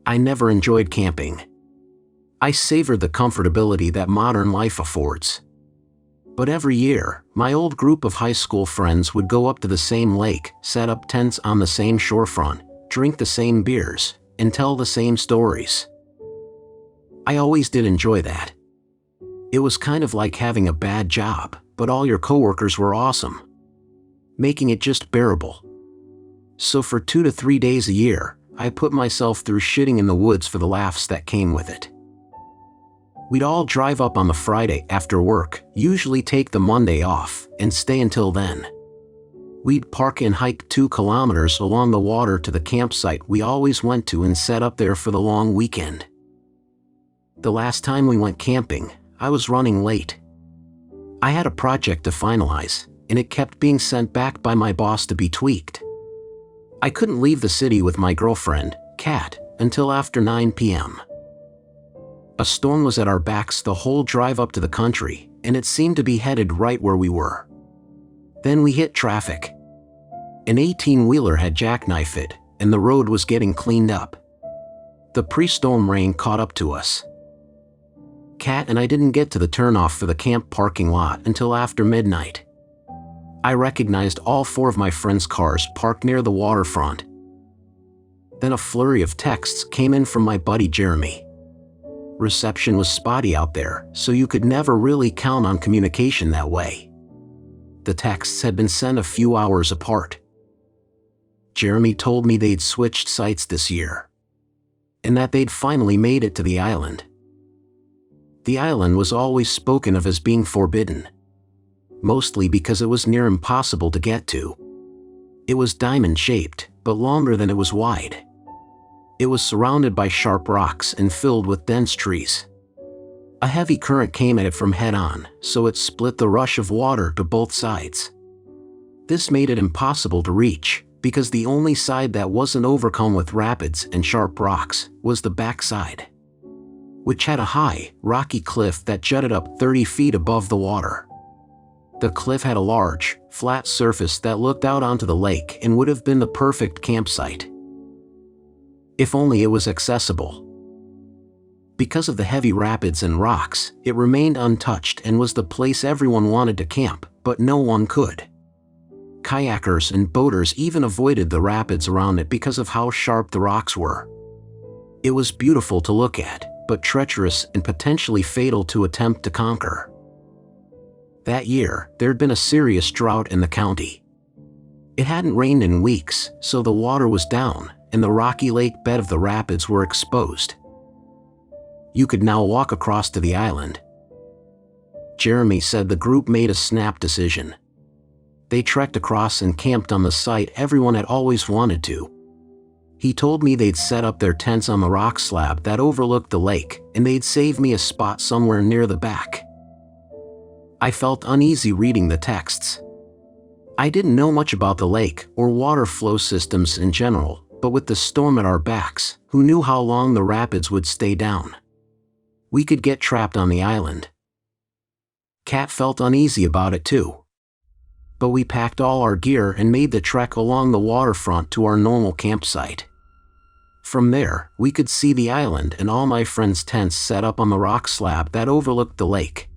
I never enjoyed camping. I savored the comfortability that modern life affords. But every year, my old group of high school friends would go up to the same lake, set up tents on the same shorefront, drink the same beers, and tell the same stories. I always did enjoy that. It was kind of like having a bad job, but all your coworkers were awesome, making it just bearable. So for 2 to 3 days a year, I put myself through shitting in the woods for the laughs that came with it. We'd all drive up on the Friday after work, usually take the Monday off, and stay until then. We'd park and hike 2 kilometers along the water to the campsite we always went to and set up there for the long weekend. The last time we went camping, I was running late. I had a project to finalize, and it kept being sent back by my boss to be tweaked. I couldn't leave the city with my girlfriend, Kat, until after 9 p.m. A storm was at our backs the whole drive up to the country, and it seemed to be headed right where we were. Then we hit traffic. An 18-wheeler had jackknifed it, and the road was getting cleaned up. The pre-storm rain caught up to us. Kat and I didn't get to the turnoff for the camp parking lot until after midnight. I recognized all 4 of my friends' cars parked near the waterfront. Then a flurry of texts came in from my buddy Jeremy. Reception was spotty out there, so you could never really count on communication that way. The texts had been sent a few hours apart. Jeremy told me they'd switched sites this year, and that they'd finally made it to the island. The island was always spoken of as being forbidden, mostly because it was near impossible to get to. It was diamond-shaped, but longer than it was wide. It was surrounded by sharp rocks and filled with dense trees. A heavy current came at it from head-on, so it split the rush of water to both sides. This made it impossible to reach, because the only side that wasn't overcome with rapids and sharp rocks was the backside, which had a high, rocky cliff that jutted up 30 feet above the water. The cliff had a large, flat surface that looked out onto the lake and would have been the perfect campsite, if only it was accessible. Because of the heavy rapids and rocks, it remained untouched and was the place everyone wanted to camp, but no one could. Kayakers and boaters even avoided the rapids around it because of how sharp the rocks were. It was beautiful to look at, but treacherous and potentially fatal to attempt to conquer. That year, there'd been a serious drought in the county. It hadn't rained in weeks, so the water was down, and the rocky lake bed of the rapids were exposed. You could now walk across to the island. Jeremy said the group made a snap decision. They trekked across and camped on the site everyone had always wanted to. He told me they'd set up their tents on the rock slab that overlooked the lake, and they'd save me a spot somewhere near the back. I felt uneasy reading the texts. I didn't know much about the lake or water flow systems in general, but with the storm at our backs, who knew how long the rapids would stay down? We could get trapped on the island. Kat felt uneasy about it too. But we packed all our gear and made the trek along the waterfront to our normal campsite. From there, we could see the island and all my friends' tents set up on the rock slab that overlooked the lake.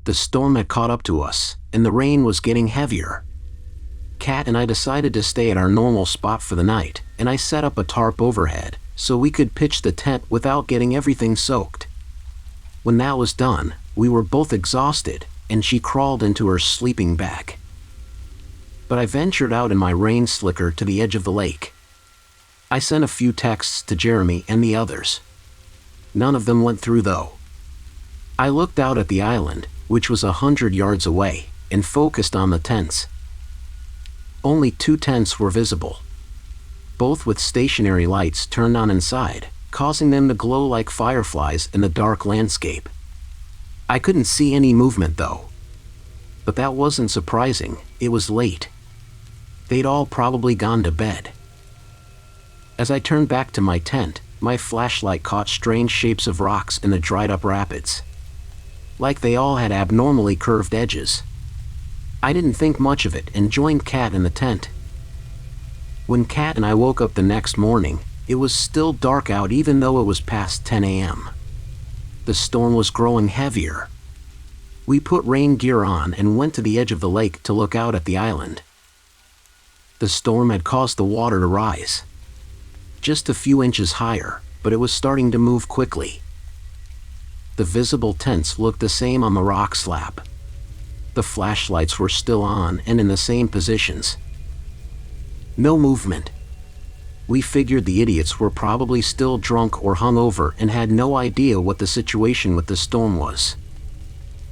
The storm had caught up to us, and the rain was getting heavier. Kat and I decided to stay at our normal spot for the night, and I set up a tarp overhead, so we could pitch the tent without getting everything soaked. When that was done, we were both exhausted, and she crawled into her sleeping bag. But I ventured out in my rain slicker to the edge of the lake. I sent a few texts to Jeremy and the others. None of them went through though. I looked out at the island, which was 100 yards away, and focused on the tents. Only 2 tents were visible, both with stationary lights turned on inside, causing them to glow like fireflies in the dark landscape. I couldn't see any movement though. But that wasn't surprising, it was late. They'd all probably gone to bed. As I turned back to my tent, my flashlight caught strange shapes of rocks in the dried up rapids, like they all had abnormally curved edges. I didn't think much of it and joined Kat in the tent. When Kat and I woke up the next morning, It was still dark out even though it was past 10 a.m. The storm was growing heavier. We put rain gear on and went to the edge of the lake to look out at the island. The storm had caused the water to rise. Just a few inches higher, but it was starting to move quickly. The visible tents looked the same on the rock slab. The flashlights were still on and in the same positions. No movement. We figured the idiots were probably still drunk or hungover and had no idea what the situation with the storm was.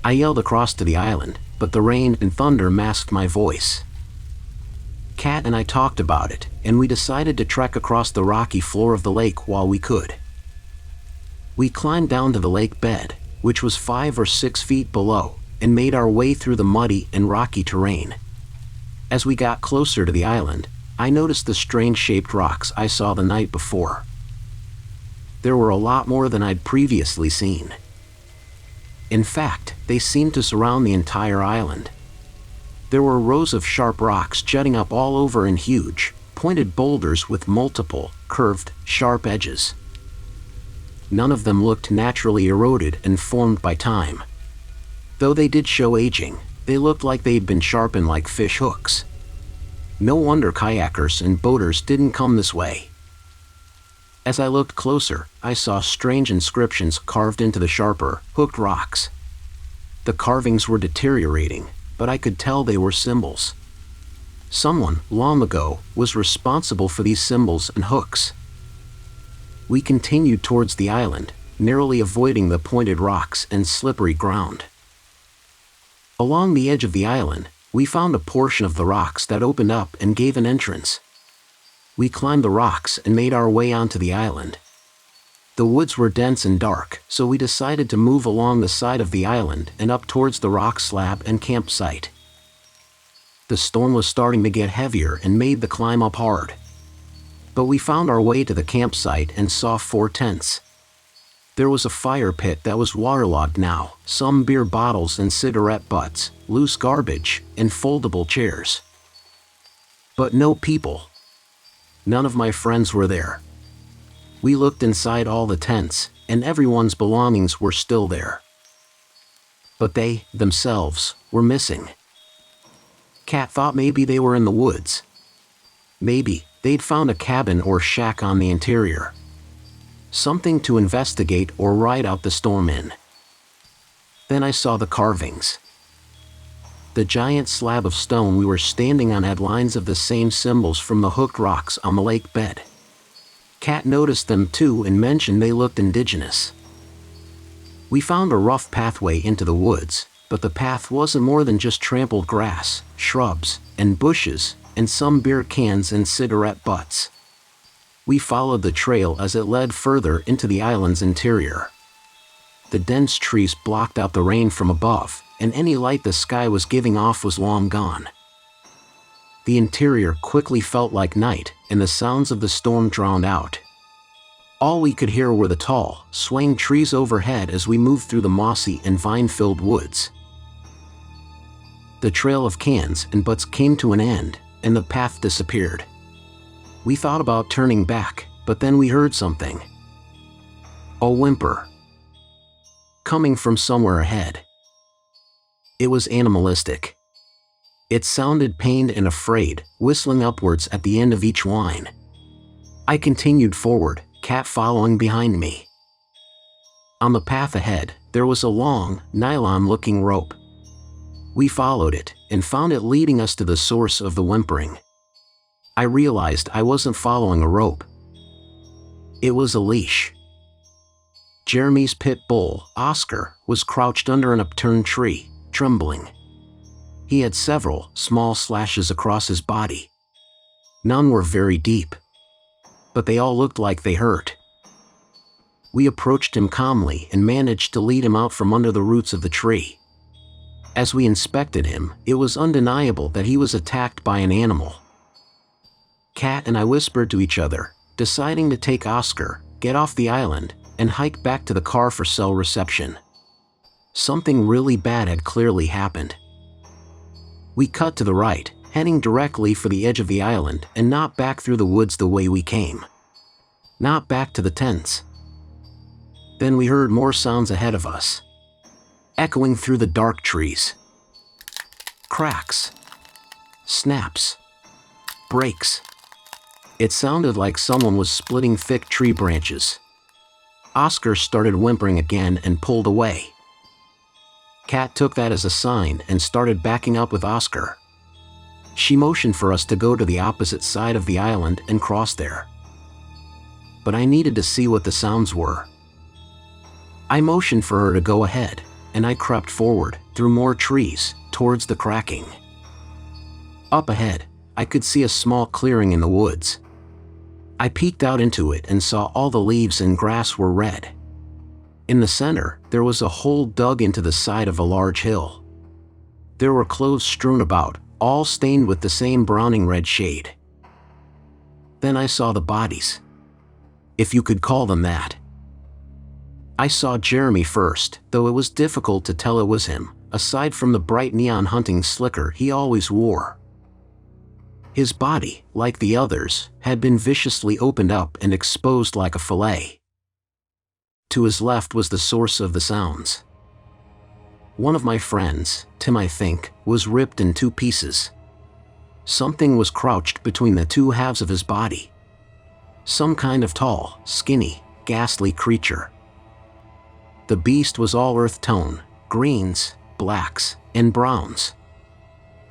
I yelled across to the island, but the rain and thunder masked my voice. Kat and I talked about it, and we decided to trek across the rocky floor of the lake while we could. We climbed down to the lake bed, which was 5 or 6 feet below, and made our way through the muddy and rocky terrain. As we got closer to the island, I noticed the strange-shaped rocks I saw the night before. There were a lot more than I'd previously seen. In fact, they seemed to surround the entire island. There were rows of sharp rocks jutting up all over and huge, pointed boulders with multiple, curved, sharp edges. None of them looked naturally eroded and formed by time. Though they did show aging, they looked like they'd been sharpened like fish hooks. No wonder kayakers and boaters didn't come this way. As I looked closer, I saw strange inscriptions carved into the sharper, hooked rocks. The carvings were deteriorating, but I could tell they were symbols. Someone, long ago, was responsible for these symbols and hooks. We continued towards the island, narrowly avoiding the pointed rocks and slippery ground. Along the edge of the island, we found a portion of the rocks that opened up and gave an entrance. We climbed the rocks and made our way onto the island. The woods were dense and dark, so we decided to move along the side of the island and up towards the rock slab and campsite. The storm was starting to get heavier and made the climb up hard. But we found our way to the campsite and saw 4 tents. There was a fire pit that was waterlogged now, some beer bottles and cigarette butts, loose garbage, and foldable chairs. But no people. None of my friends were there. We looked inside all the tents, and everyone's belongings were still there. But they, themselves, were missing. Kat thought maybe they were in the woods. Maybe they'd found a cabin or shack on the interior. Something to investigate or ride out the storm in. Then I saw the carvings. The giant slab of stone we were standing on had lines of the same symbols from the hooked rocks on the lake bed. Kat noticed them too and mentioned they looked indigenous. We found a rough pathway into the woods, but the path wasn't more than just trampled grass, shrubs, and bushes, and some beer cans and cigarette butts. We followed the trail as it led further into the island's interior. The dense trees blocked out the rain from above, and any light the sky was giving off was long gone. The interior quickly felt like night, and the sounds of the storm drowned out. All we could hear were the tall, swaying trees overhead as we moved through the mossy and vine-filled woods. The trail of cans and butts came to an end, and the path disappeared. We thought about turning back, but then we heard something. A whimper. Coming from somewhere ahead. It was animalistic. It sounded pained and afraid, whistling upwards at the end of each whine. I continued forward, Kat following behind me. On the path ahead, there was a long, nylon-looking rope. We followed it, and found it leading us to the source of the whimpering. I realized I wasn't following a rope. It was a leash. Jeremy's pit bull, Oscar, was crouched under an upturned tree, trembling. He had several small slashes across his body. None were very deep, but they all looked like they hurt. We approached him calmly and managed to lead him out from under the roots of the tree. As we inspected him, it was undeniable that he was attacked by an animal. Kat and I whispered to each other, deciding to take Oscar, get off the island, and hike back to the car for cell reception. Something really bad had clearly happened. We cut to the right, heading directly for the edge of the island and not back through the woods the way we came. not back to the tents. Then we heard more sounds ahead of us, echoing through the dark trees. Cracks, snaps, breaks. It sounded like someone was splitting thick tree branches. Oscar started whimpering again and pulled away. Kat took that as a sign and started backing up with Oscar. She motioned for us to go to the opposite side of the island and cross there. But I needed to see what the sounds were. I motioned for her to go ahead, and I crept forward, through more trees, towards the cracking. Up ahead, I could see a small clearing in the woods. I peeked out into it and saw all the leaves and grass were red. In the center, there was a hole dug into the side of a large hill. There were clothes strewn about, all stained with the same browning red shade. Then I saw the bodies, if you could call them that. I saw Jeremy first, though it was difficult to tell it was him, aside from the bright neon hunting slicker he always wore. His body, like the others, had been viciously opened up and exposed like a fillet. To his left was the source of the sounds. One of my friends, Tim I think, was ripped in 2 pieces. Something was crouched between the 2 halves of his body. Some kind of tall, skinny, ghastly creature. The beast was all earth tone, greens, blacks, and browns.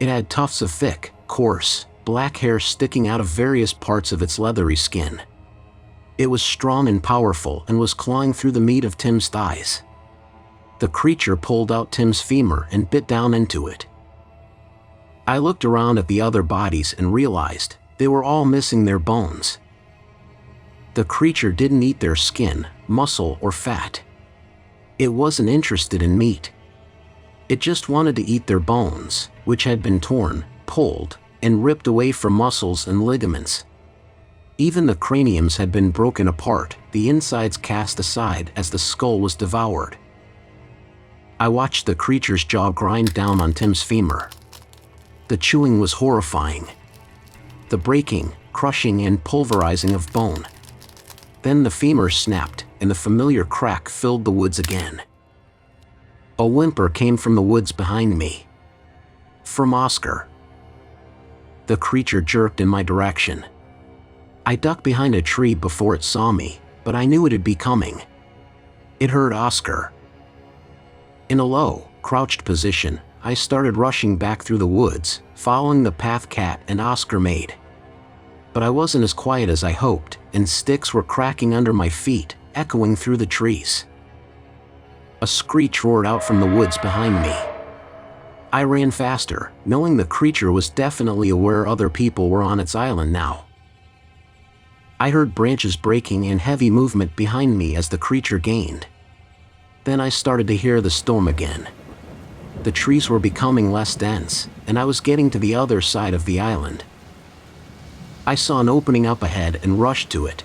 It had tufts of thick, coarse, black hair sticking out of various parts of its leathery skin. It was strong and powerful and was clawing through the meat of Tim's thighs. The creature pulled out Tim's femur and bit down into it. I looked around at the other bodies and realized they were all missing their bones. The creature didn't eat their skin, muscle, or fat. It wasn't interested in meat. It just wanted to eat their bones, which had been torn, pulled, and ripped away from muscles and ligaments. Even the craniums had been broken apart, the insides cast aside as the skull was devoured. I watched the creature's jaw grind down on Tim's femur. The chewing was horrifying. The breaking, crushing, and pulverizing of bone. Then the femur snapped, and the familiar crack filled the woods again. A whimper came from the woods behind me. From Oscar. The creature jerked in my direction. I ducked behind a tree before it saw me, but I knew it'd be coming. It heard Oscar. In a low, crouched position, I started rushing back through the woods, following the path Kat and Oscar made. But I wasn't as quiet as I hoped, and sticks were cracking under my feet, echoing through the trees. A screech roared out from the woods behind me. I ran faster, knowing the creature was definitely aware other people were on its island now. I heard branches breaking and heavy movement behind me as the creature gained. Then I started to hear the storm again. The trees were becoming less dense, and I was getting to the other side of the island. I saw an opening up ahead and rushed to it.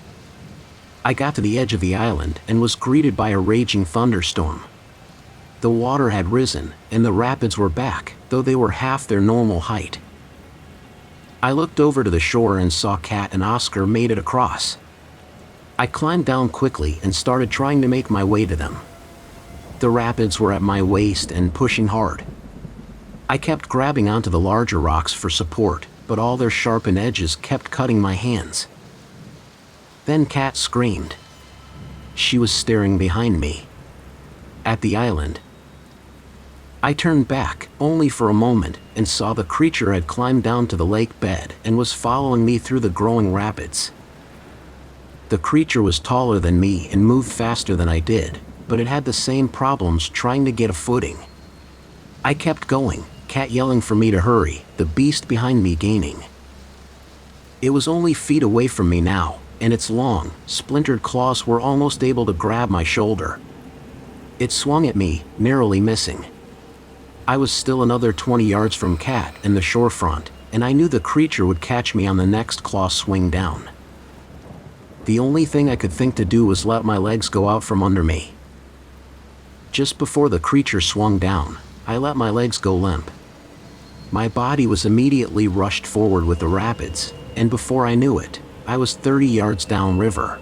I got to the edge of the island and was greeted by a raging thunderstorm. The water had risen, and the rapids were back, though they were half their normal height. I looked over to the shore and saw Kat and Oscar made it across. I climbed down quickly and started trying to make my way to them. The rapids were at my waist and pushing hard. I kept grabbing onto the larger rocks for support, but all their sharpened edges kept cutting my hands. Then Kat screamed. She was staring behind me. At the island. I turned back, only for a moment, and saw the creature had climbed down to the lake bed and was following me through the growing rapids. The creature was taller than me and moved faster than I did, but it had the same problems trying to get a footing. I kept going, Kat yelling for me to hurry, the beast behind me gaining. It was only feet away from me now, and its long, splintered claws were almost able to grab my shoulder. It swung at me, narrowly missing. I was still another 20 yards from Kat and the shorefront, and I knew the creature would catch me on the next claw swing down. The only thing I could think to do was let my legs go out from under me. Just before the creature swung down, I let my legs go limp. My body was immediately rushed forward with the rapids, and before I knew it, I was 30 yards downriver.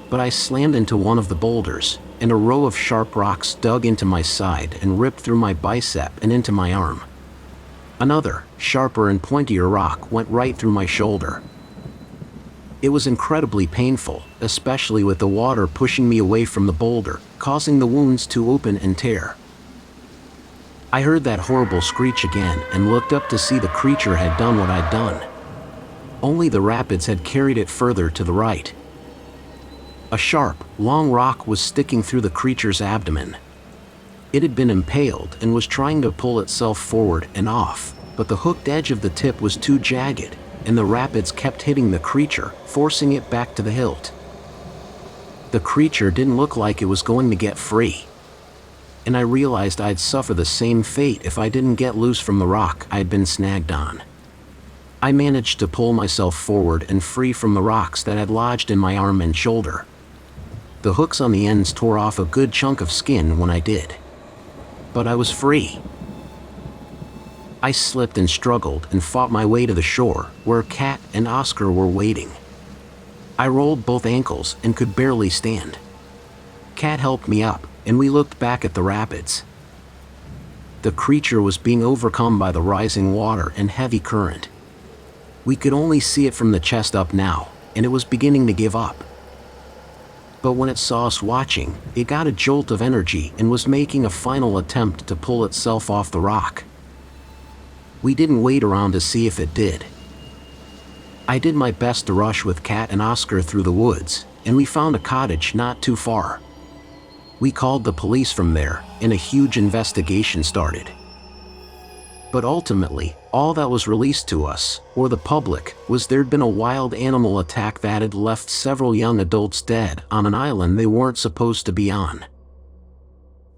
but I slammed into one of the boulders, and a row of sharp rocks dug into my side and ripped through my bicep and into my arm. Another, sharper and pointier rock went right through my shoulder. It was incredibly painful, especially with the water pushing me away from the boulder, causing the wounds to open and tear. I heard that horrible screech again and looked up to see the creature had done what I'd done. Only the rapids had carried it further to the right. A sharp, long rock was sticking through the creature's abdomen. It had been impaled and was trying to pull itself forward and off, but the hooked edge of the tip was too jagged, and the rapids kept hitting the creature, forcing it back to the hilt. The creature didn't look like it was going to get free, and I realized I'd suffer the same fate if I didn't get loose from the rock I'd been snagged on. I managed to pull myself forward and free from the rocks that had lodged in my arm and shoulder. The hooks on the ends tore off a good chunk of skin when I did, but I was free. I slipped and struggled and fought my way to the shore, where Kat and Oscar were waiting. I rolled both ankles and could barely stand. Kat helped me up, and we looked back at the rapids. The creature was being overcome by the rising water and heavy current. We could only see it from the chest up now, and it was beginning to give up. But when it saw us watching, it got a jolt of energy and was making a final attempt to pull itself off the rock. We didn't wait around to see if it did. I did my best to rush with Kat and Oscar through the woods, and we found a cottage not too far. We called the police from there, and a huge investigation started. But ultimately, all that was released to us, or the public, was there'd been a wild animal attack that had left several young adults dead on an island they weren't supposed to be on.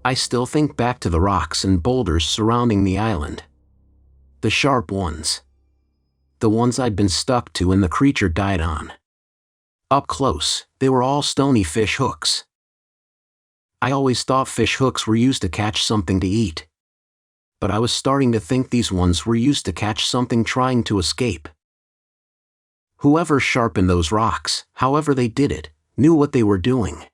I still think back to the rocks and boulders surrounding the island. The sharp ones. The ones I'd been stuck to and the creature died on. Up close, they were all stony fish hooks. I always thought fish hooks were used to catch something to eat, but I was starting to think these ones were used to catch something trying to escape. Whoever sharpened those rocks, however they did it, knew what they were doing.